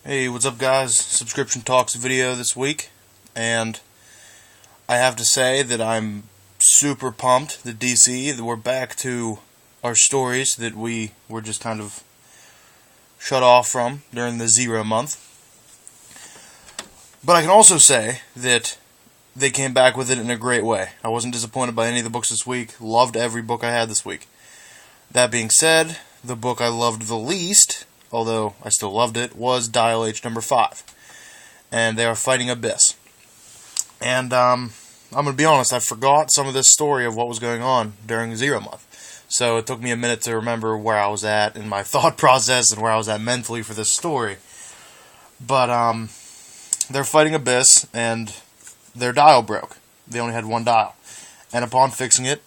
Hey, what's up guys? Subscription Talks video this week, and I have to say that I'm super pumped that DC, that we're back to our stories that we were just kind of shut off from during the Zero month. But I can also say that they came back with it in a great way. I wasn't disappointed by any of the books this week, loved every book I had this week. That being said, the book I loved the least, although I still loved it, was Dial H number 5. And they are fighting Abyss. And I'm going to be honest, I forgot some of this story of what was going on during Zero month. So it took me a minute to remember where I was at in my thought process and where I was at mentally for this story. But they're fighting Abyss, and their dial broke. They only had one dial. And upon fixing it,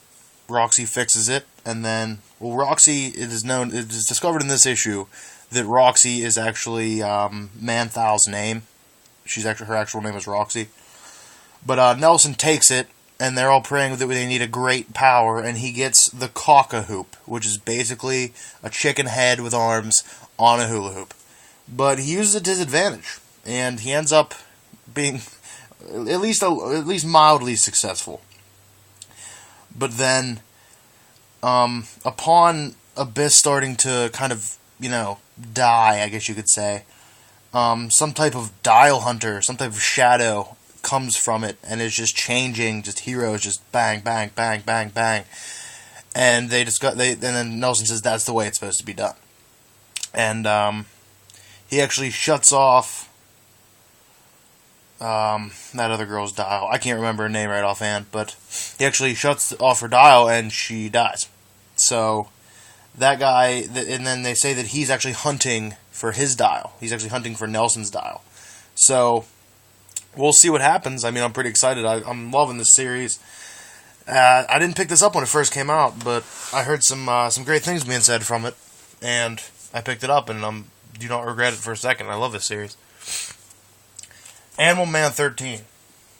Roxy fixes it, and then, Roxy, it is discovered in this issue that Roxy is actually Manthal's name. Her actual name is Roxy. But Nelson takes it, and they're all praying that they need a great power, and he gets the cock-a-hoop, which is basically a chicken head with arms on a hula hoop. But he uses it to his advantage, and he ends up being at least mildly successful. But then, upon Abyss starting to kind of, die, I guess you could say, some type of dial hunter, some type of shadow comes from it and is just changing, just heroes just bang, bang, bang, bang, bang. And and then Nelson says that's the way it's supposed to be done. And he actually shuts off that other girl's dial. I can't remember her name right offhand, but he actually shuts off her dial and she dies. So that guy, and then they say that he's actually hunting for his dial. He's actually hunting for Nelson's dial. So we'll see what happens. I mean, I'm pretty excited. I'm loving this series. I didn't pick this up when it first came out, but I heard some great things being said from it, and I picked it up, and I do not regret it for a second. I love this series. Animal Man 13,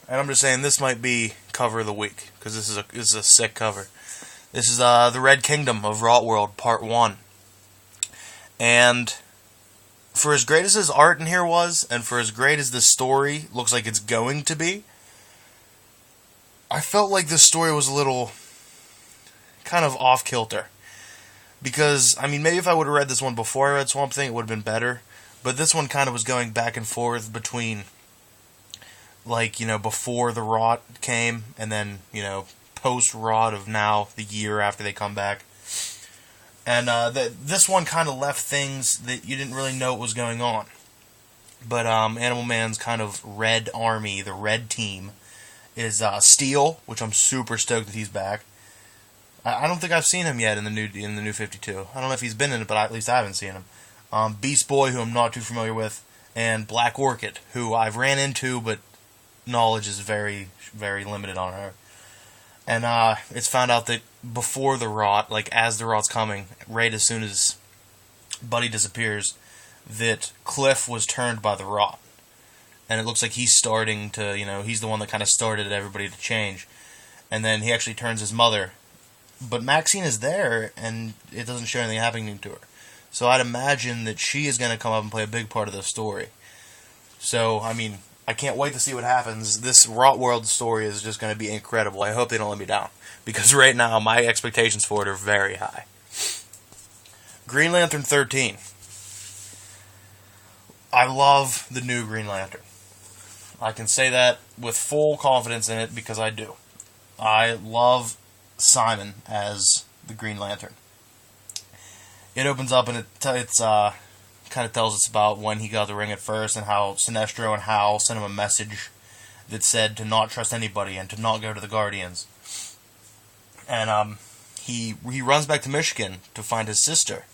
and I'm just saying this might be cover of the week because this is a sick cover. This is the Red Kingdom of Rot World Part 1, and for as great as his art in here was, and for as great as this story looks like it's going to be, I felt like this story was a little kind of off-kilter. Because, I mean, maybe if I would have read this one before I read Swamp Thing, it would have been better. But this one kind of was going back and forth between, before the Rot came, and then, post-Rot of now, the year after they come back. And this one kind of left things that you didn't really know what was going on. But Animal Man's kind of red army, the red team, is Steel, which I'm super stoked that he's back. I don't think I've seen him yet in the new 52. I don't know if he's been in it, but at least I haven't seen him. Beast Boy, who I'm not too familiar with, and Black Orchid, who I've ran into, but knowledge is very, very limited on her. And it's found out that before the Rot, as the Rot's coming, right as soon as Buddy disappears, that Cliff was turned by the Rot. And it looks like he's starting to, he's the one that kind of started everybody to change. And then he actually turns his mother. But Maxine is there, and it doesn't show anything happening to her. So I'd imagine that she is going to come up and play a big part of the story. So, I mean, I can't wait to see what happens. This Rot World story is just going to be incredible. I hope they don't let me down. Because right now, my expectations for it are very high. Green Lantern 13. I love the new Green Lantern. I can say that with full confidence in it because I do. I love Simon as the Green Lantern. It opens up and it's kind of tells us about when he got the ring at first and how Sinestro and Hal sent him a message that said to not trust anybody and to not go to the Guardians. And he runs back to Michigan to find his sister.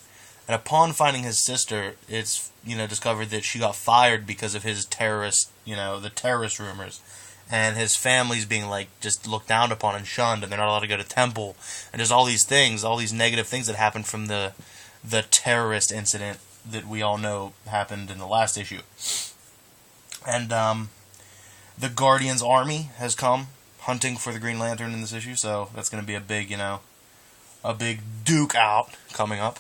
And upon finding his sister, it's discovered that she got fired because of his terrorist, the terrorist rumors. And his family's being, just looked down upon and shunned, and they're not allowed to go to temple. And there's all these things, all these negative things that happened from the terrorist incident that we all know happened in the last issue. And the Guardians army has come hunting for the Green Lantern in this issue, so that's going to be a big, a big duke out coming up.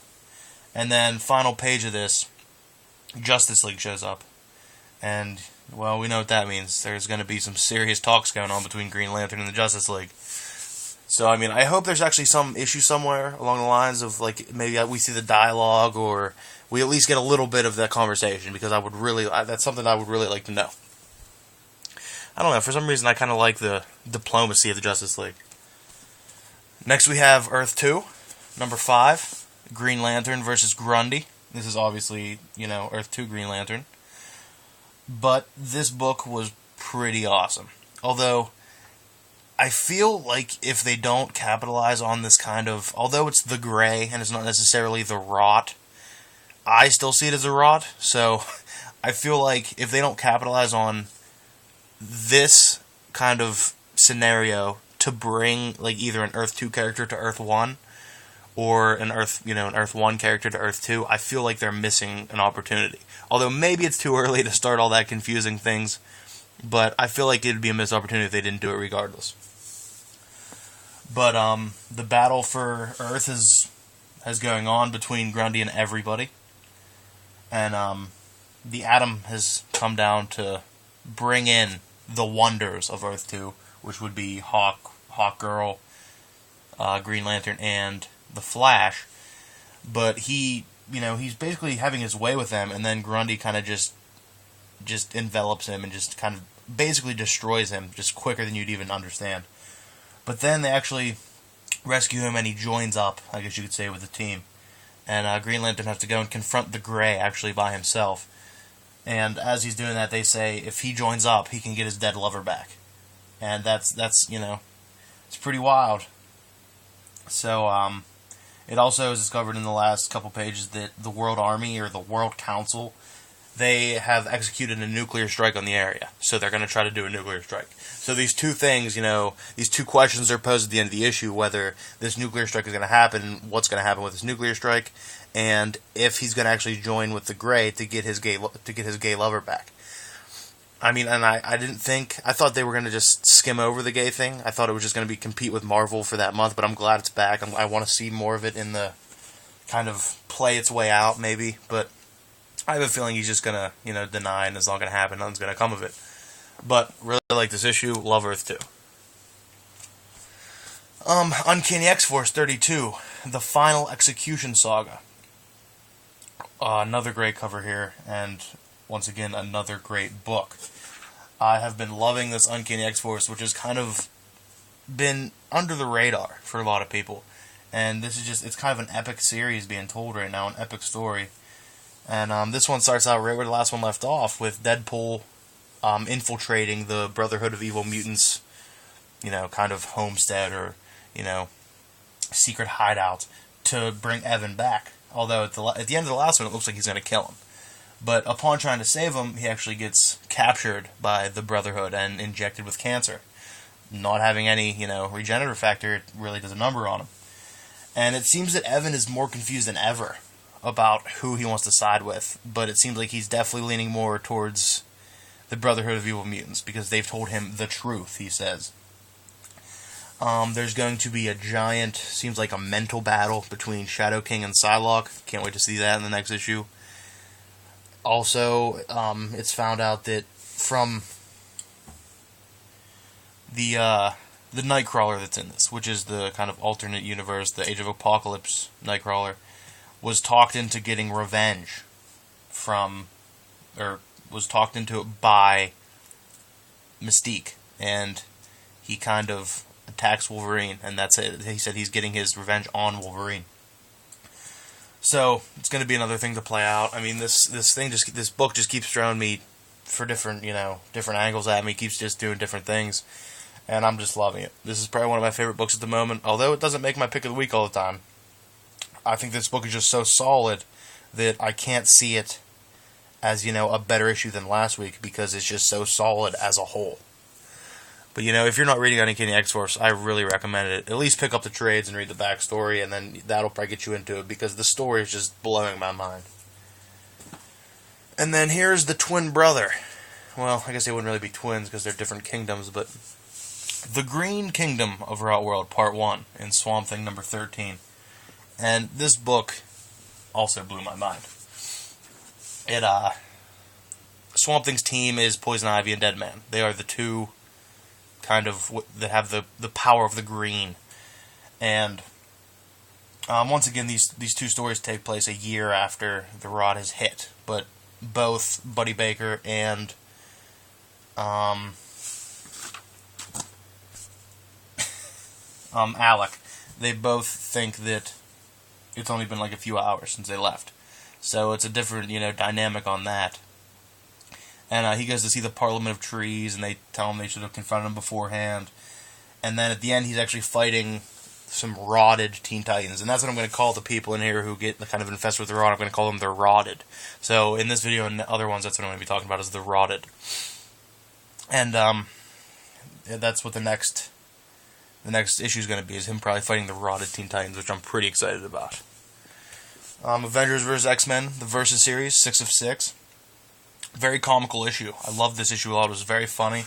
And then, final page of this, Justice League shows up. And, well, we know what that means. There's going to be some serious talks going on between Green Lantern and the Justice League. So, I mean, I hope there's actually some issue somewhere along the lines of, like, maybe we see the dialogue, or we at least get a little bit of that conversation, because that's something I would really like to know. I don't know, for some reason I kind of like the diplomacy of the Justice League. Next we have Earth 2, number 5, Green Lantern versus Grundy. This is obviously, Earth 2 Green Lantern. But this book was pretty awesome. Although, I feel like if they don't capitalize on this kind of... Although it's the gray, and it's not necessarily the rot, I still see it as a rot. So, I feel like if they don't capitalize on this kind of scenario to bring, like, either an Earth 2 character to Earth 1, or an Earth 1 character to Earth 2, I feel like they're missing an opportunity. Although maybe it's too early to start all that confusing things, but I feel like it'd be a missed opportunity if they didn't do it regardless. But the battle for Earth has going on between Grundy and everybody, and the Atom has come down to bring in the wonders of Earth 2, which would be Hawkgirl, Green Lantern, and the Flash. But he's basically having his way with them, and then Grundy kind of just envelops him and just kind of basically destroys him just quicker than you'd even understand. But then they actually rescue him, and he joins up, I guess you could say, with the team. And Green Lantern has to go and confront the Gray actually by himself. And as he's doing that, they say if he joins up, he can get his dead lover back. And that's it's pretty wild. So, it also is discovered in the last couple pages that the World Army, or the World Council, they have executed a nuclear strike on the area. So they're going to try to do a nuclear strike. So these two things, these two questions are posed at the end of the issue, whether this nuclear strike is going to happen, what's going to happen with this nuclear strike, and if he's going to actually join with the Gray to get his gay lover back. I mean, and I thought they were going to just skim over the gay thing. I thought it was just going to be compete with Marvel for that month, but I'm glad it's back. I want to see more of it in the kind of play its way out, maybe, but I have a feeling he's just going to, deny, and it's not going to happen. Nothing's going to come of it. But really like this issue. Love Earth 2. Uncanny X-Force 32, The Final Execution Saga. Another great cover here, and once again, another great book. I have been loving this Uncanny X-Force, which has kind of been under the radar for a lot of people. And this is it's kind of an epic series being told right now, an epic story. And this one starts out right where the last one left off, with Deadpool infiltrating the Brotherhood of Evil Mutants, kind of homestead, or, secret hideout, to bring Evan back. Although at the end of the last one, it looks like he's going to kill him. But upon trying to save him, he actually gets captured by the Brotherhood and injected with cancer. Not having any, regenerative factor, it really does a number on him. And it seems that Evan is more confused than ever about who he wants to side with. But it seems like he's definitely leaning more towards the Brotherhood of Evil Mutants, because they've told him the truth, he says. There's going to be a giant, seems like a mental battle between Shadow King and Psylocke. Can't wait to see that in the next issue. Also, it's found out that from the Nightcrawler that's in this, which is the kind of alternate universe, the Age of Apocalypse Nightcrawler, was talked into getting revenge was talked into it by Mystique, and he kind of attacks Wolverine, and that's it. He said he's getting his revenge on Wolverine. So it's going to be another thing to play out. I mean, this book just keeps throwing me for different angles at me. Keeps just doing different things, and I'm just loving it. This is probably one of my favorite books at the moment. Although it doesn't make my pick of the week all the time, I think this book is just so solid that I can't see it as a better issue than last week, because it's just so solid as a whole. But if you're not reading Uncanny X-Force, I really recommend it. At least pick up the trades and read the backstory, and then that'll probably get you into it, because the story is just blowing my mind. And then here's the twin brother. Well, I guess they wouldn't really be twins because they're different kingdoms, but The Green Kingdom of Our Outworld, Part 1, in Swamp Thing number 13. And this book also blew my mind. It Swamp Thing's team is Poison Ivy and Deadman. They are the two kind of that have the power of the green. And once again, these two stories take place a year after the rod has hit. But both Buddy Baker and Alec, they both think that it's only been like a few hours since they left. So it's a different, dynamic on that. And he goes to see the Parliament of Trees, and they tell him they should have confronted him beforehand. And then at the end, he's actually fighting some rotted Teen Titans. And that's what I'm going to call the people in here who get kind of infested with the rot. I'm going to call them the rotted. So in this video and other ones, that's what I'm going to be talking about, is the rotted. And that's what the next issue is going to be, is him probably fighting the rotted Teen Titans, which I'm pretty excited about. Avengers vs. X-Men, the Versus series, 6 of 6. Very comical issue. I love this issue a lot. It was very funny.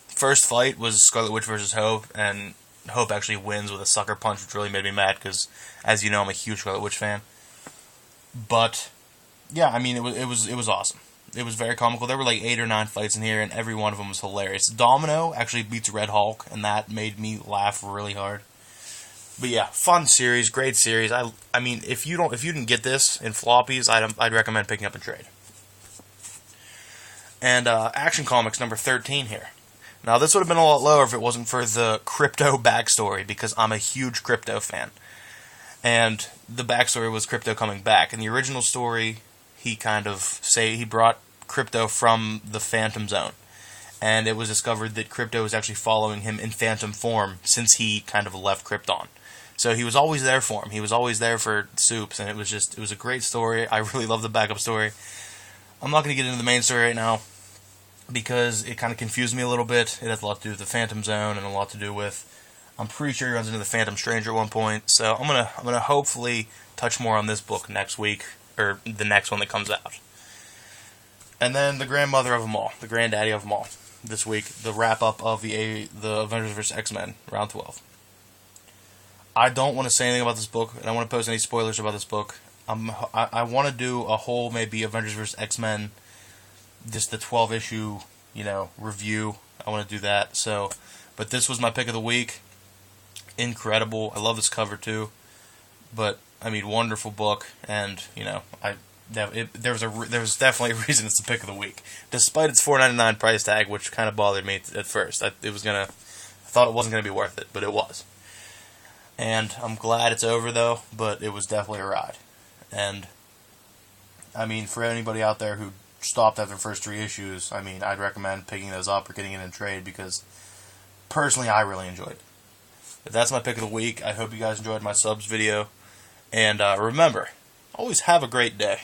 First fight was Scarlet Witch versus Hope, and Hope actually wins with a sucker punch, which really made me mad because, as you know, I'm a huge Scarlet Witch fan. But yeah, I mean, it was awesome. It was very comical. There were like 8 or 9 fights in here, and every one of them was hilarious. Domino actually beats Red Hulk, and that made me laugh really hard. But yeah, fun series, great series. I mean, if you didn't get this in floppies, I'd recommend picking up a trade. And Action Comics number 13 here. Now this would have been a lot lower if it wasn't for the Crypto backstory, because I'm a huge Crypto fan. And the backstory was Crypto coming back. In the original story, he brought Crypto from the Phantom Zone. And it was discovered that Crypto was actually following him in phantom form since he kind of left Krypton. So he was always there for him. He was always there for Soups, and it was a great story. I really love the backup story. I'm not going to get into the main story right now because it kind of confused me a little bit. It has a lot to do with the Phantom Zone and a lot to do with, I'm pretty sure he runs into the Phantom Stranger at one point. So I'm gonna hopefully touch more on this book next week, or the next one that comes out. And then the grandmother of them all, the granddaddy of them all, this week, the wrap up of the Avengers vs. X-Men round 12. I don't want to say anything about this book, and I don't want to post any spoilers about this book. I want to do a whole maybe Avengers vs. X-Men, just the 12 issue, review. I want to do that. So, but this was my pick of the week. Incredible. I love this cover too. But I mean, wonderful book, and there was definitely a reason it's the pick of the week, despite its $4.99 price tag, which kind of bothered me at first. I thought it wasn't gonna be worth it, but it was. And I'm glad it's over though. But it was definitely a ride. And I mean, for anybody out there who stopped after the first 3 issues, I mean, I'd recommend picking those up or getting it in trade, because personally, I really enjoyed it. But that's my pick of the week. I hope you guys enjoyed my subs video. And remember, always have a great day.